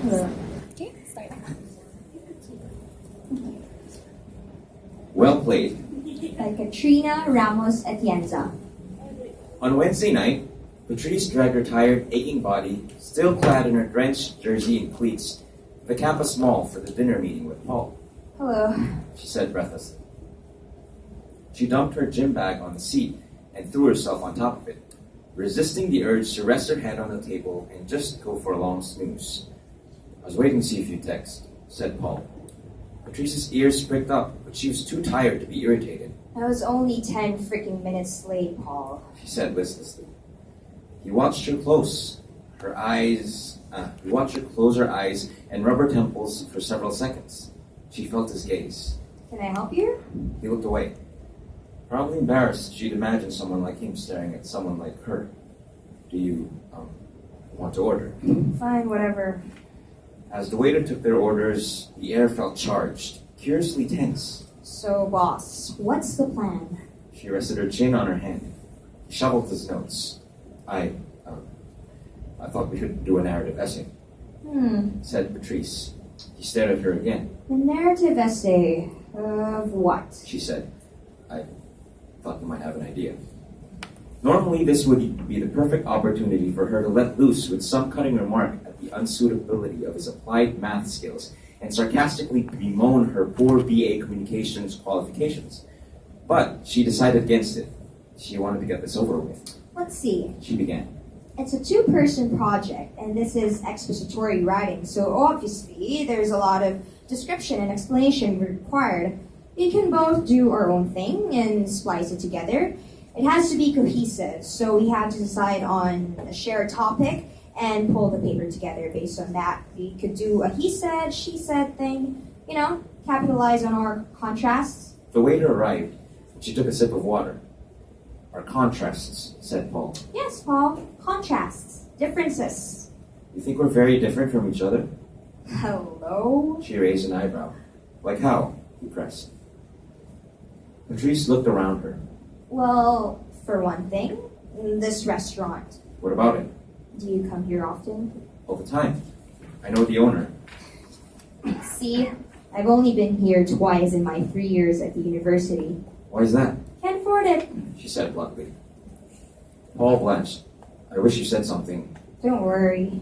Okay, start. Well played. By Katrina, Ramos, Atienza. On Wednesday night, Patrice dragged her tired, aching body, still clad in her drenched jersey and cleats, to the campus mall for the dinner meeting with Paul. Hello. She said breathlessly. She dumped her gym bag on the seat and threw herself on top of it, resisting the urge to rest her head on the table and just go for a long snooze. I was waiting to see if you'd text, said Paul. Patrice's ears pricked up, but she was too tired to be irritated. I was only 10 freaking minutes late, Paul. She said listlessly. He watched her close. He watched her close her eyes and rub her temples for several seconds. She felt his gaze. Can I help you? He looked away. Probably embarrassed, she'd imagined someone like him staring at someone like her. Do you, want to order? Fine, whatever. As the waiter took their orders, the air felt charged, curiously tense. So, boss, what's the plan? She rested her chin on her hand. He shuffled his notes. I thought we should do a narrative essay, said Patrice. He stared at her again. A narrative essay of what? She said. I thought you might have an idea. Normally, this would be the perfect opportunity for her to let loose with some cutting remark at the unsuitability of his applied math skills and sarcastically bemoan her poor BA communications qualifications. But she decided against it. She wanted to get this over with. Let's see. She began. It's a 2-person project, and this is expository writing, so obviously there's a lot of description and explanation required. We can both do our own thing and splice it together. It has to be cohesive, so we have to decide on a shared topic and pull the paper together based on that. We could do a he said, she said thing, capitalize on our contrasts. The waiter arrived, and she took a sip of water. Our contrasts, said Paul. Yes, Paul, contrasts, differences. You think we're very different from each other? Hello? She raised an eyebrow. Like how? He pressed. Patrice looked around her. Well, for one thing, this restaurant. What about it? Do you come here often? All the time. I know the owner. See, I've only been here twice in my 3 years at the university. Why is that? Can't afford it. She said bluntly. Paul blanched. I wish you said something. Don't worry.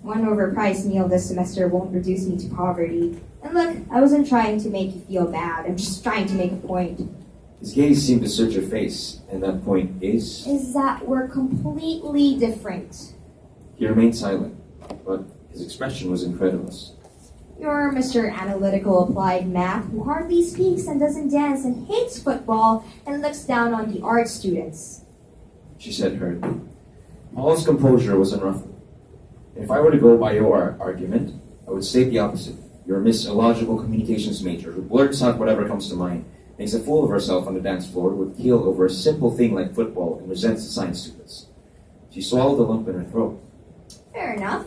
One overpriced meal this semester won't reduce me to poverty. And look, I wasn't trying to make you feel bad. I'm just trying to make a point. His gaze seemed to search her face, and that point is... Is that we're completely different. He remained silent, but his expression was incredulous. You're Mr. Analytical Applied Math who hardly speaks and doesn't dance and hates football and looks down on the art students. She said hurriedly. Paul's composure was unruffled. If I were to go by your argument, I would state the opposite. You're a Miss Illogical Communications major who blurts out whatever comes to mind, makes a fool of herself on the dance floor with keel over a simple thing like football and resents the science students. She swallowed a lump in her throat. Fair enough.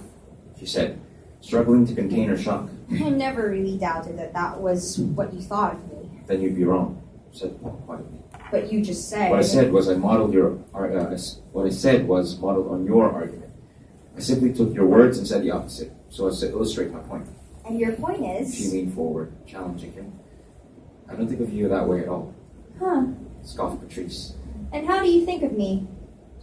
She said, struggling to contain her shock. I never really doubted that was what you thought of me. Then you'd be wrong, said Paul quietly. But you just said... What I said was modeled on your argument. I simply took your words and said the opposite, so as to illustrate my point. And your point is... She leaned forward, challenging him. I don't think of you that way at all. Huh. Scoffed Patrice. And how do you think of me?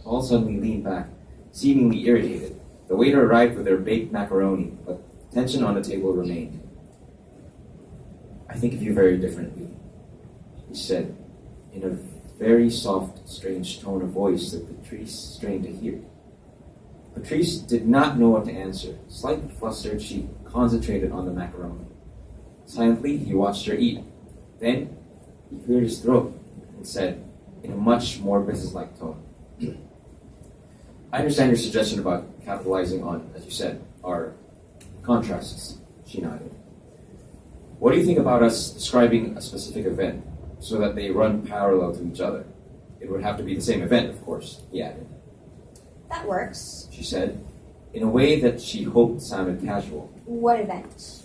Paul suddenly leaned back, seemingly irritated. The waiter arrived with their baked macaroni, but tension on the table remained. I think of you very differently, he said, in a very soft, strange tone of voice that Patrice strained to hear. Patrice did not know what to answer. Slightly flustered, she concentrated on the macaroni. Silently, he watched her eat. Then, he cleared his throat and said, in a much more businesslike tone, I understand your suggestion about capitalizing on, as you said, our contrasts. She nodded. What do you think about us describing a specific event so that they run parallel to each other? It would have to be the same event, of course, he added. That works. She said, in a way that she hoped sounded casual. What event?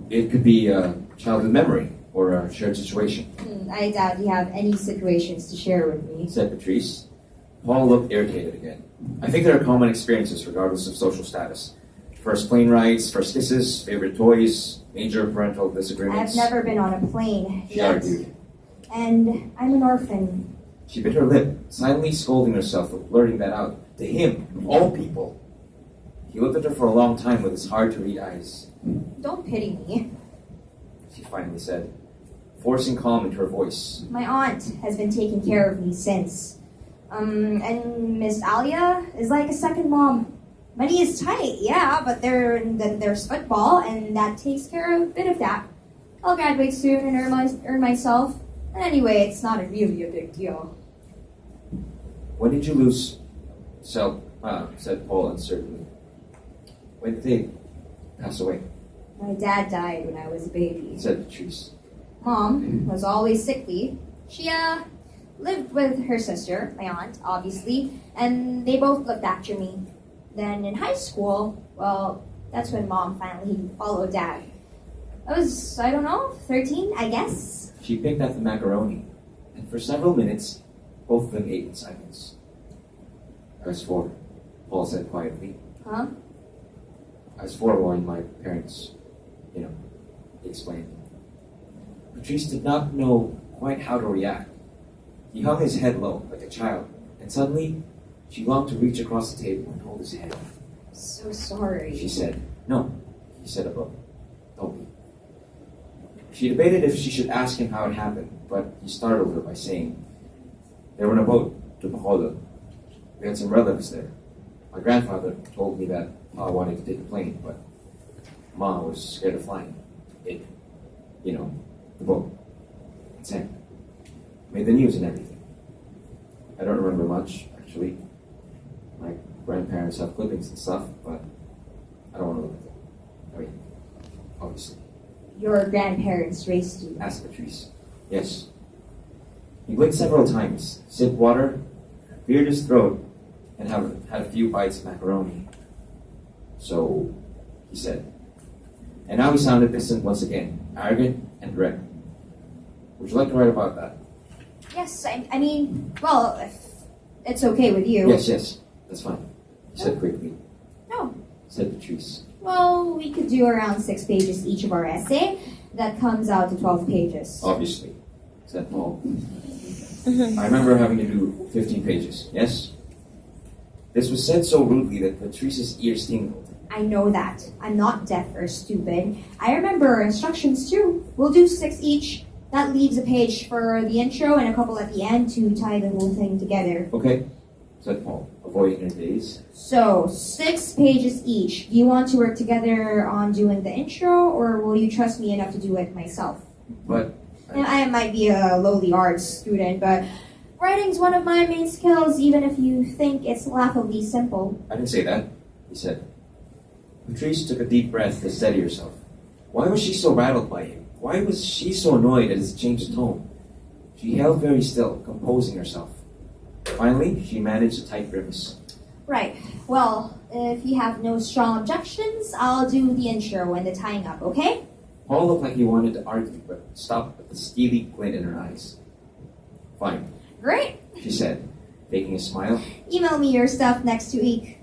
It could be a childhood memory or a shared situation, I doubt you have any situations to share with me. said Patrice, Paul looked irritated again. I think there are common experiences regardless of social status. First plane rides, first kisses, favorite toys, major parental disagreements. I've never been on a plane. She argued. And I'm an orphan. She bit her lip, silently scolding herself for blurting that out. To him, of all people. He looked at her for a long time with his hard-to-read eyes. Don't pity me. She finally said, forcing calm into her voice. My aunt has been taking care of me since. And Miss Alia is like a second mom. Money is tight, yeah, but then there's football, and that takes care of a bit of that. I'll graduate soon and earn myself. And anyway, it's not really a big deal. When did you lose self? Said Paul uncertainly. When did they pass away? My dad died when I was a baby. Said Patrice. Mom was always sickly. She lived with her sister, my aunt, obviously, and they both looked after me. Then in high school, well, that's when Mom finally followed Dad. I was, 13, I guess. She picked at the macaroni, and for several minutes, both of them ate in silence. I was 4, Paul said quietly. Huh? I was 4 when my parents, he explained. Patrice did not know quite how to react. He hung his head low, like a child, and suddenly, she longed to reach across the table and hold his hand. So sorry. She said. No, he said above. Don't be. She debated if she should ask him how it happened, but he startled her by saying, they were on a boat to Bacolod. We had some relatives there. My grandfather told me that Pa wanted to take a plane, but Ma was scared of flying. The boat. It sank. Made the news and everything. I don't remember much, actually. My grandparents have clippings and stuff, but I don't want to look at them. Obviously. Your grandparents raised you? Asked Patrice. Yes. He blinked several times, sipped water, cleared his throat, and had a few bites of macaroni. So, he said. And now he sounded distant once again, arrogant and direct. Would you like to write about that? Yes, I mean, well, if it's okay with you. Yes, that's fine. He said quickly. No. Said Patrice. Well, we could do around 6 pages each of our essay. That comes out to 12 pages. Obviously, said Paul. I remember having to do 15 pages, yes? This was said so rudely that Patrice's ears tingled. I know that. I'm not deaf or stupid. I remember instructions too. We'll do 6 each. That leaves a page for the intro and a couple at the end to tie the whole thing together. Okay, said Paul, avoiding her gaze. So, 6 pages each. Do you want to work together on doing the intro, or will you trust me enough to do it myself? But I might be a lowly arts student, but writing's one of my main skills, even if you think it's laughably simple. I didn't say that, he said. Patrice took a deep breath to steady herself. Why was she so rattled by him? Why was she so annoyed at his change of tone? She held very still, composing herself. Finally, she managed a tight grimace. Right. Well, if you have no strong objections, I'll do the intro and the tying up, okay? Paul looked like he wanted to argue, but stopped with a steely glint in her eyes. Fine, Great. she said, faking a smile. Email me your stuff next week.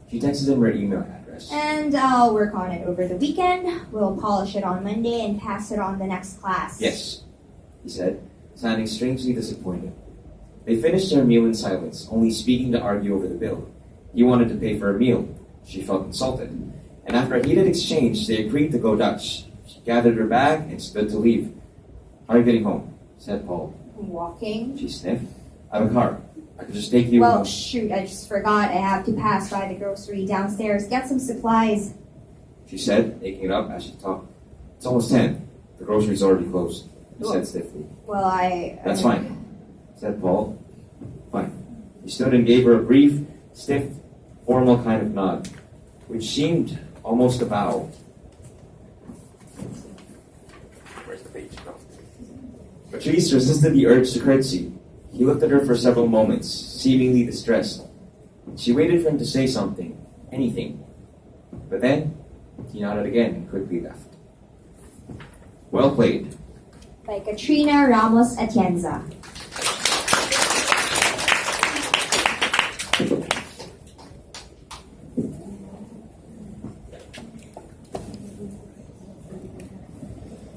She texted him her email address. And I'll work on it over the weekend. We'll polish it on Monday and pass it on the next class. Yes, he said, sounding strangely disappointed. They finished their meal in silence, only speaking to argue over the bill. He wanted to pay for a meal. She felt insulted. And after a heated exchange, they agreed to go Dutch. She gathered her bag and stood to leave. How are you getting home? Said Paul. Walking. She sniffed. I have a car. I could just take you Well, home. shoot, I just forgot. I have to pass by the grocery downstairs, get some supplies. She said, taking it up as she talked. It's almost 10. The grocery's already closed. He said stiffly. Well, That's fine, said Paul. Fine. He stood and gave her a brief, stiff, formal kind of nod, which seemed almost a bow. Where's the page? No. Patrice resisted the urge to curtsy. He looked at her for several moments, seemingly distressed. She waited for him to say something, anything. But then, he nodded again and quickly left. Well played. By Katrina, Ramos, Atienza.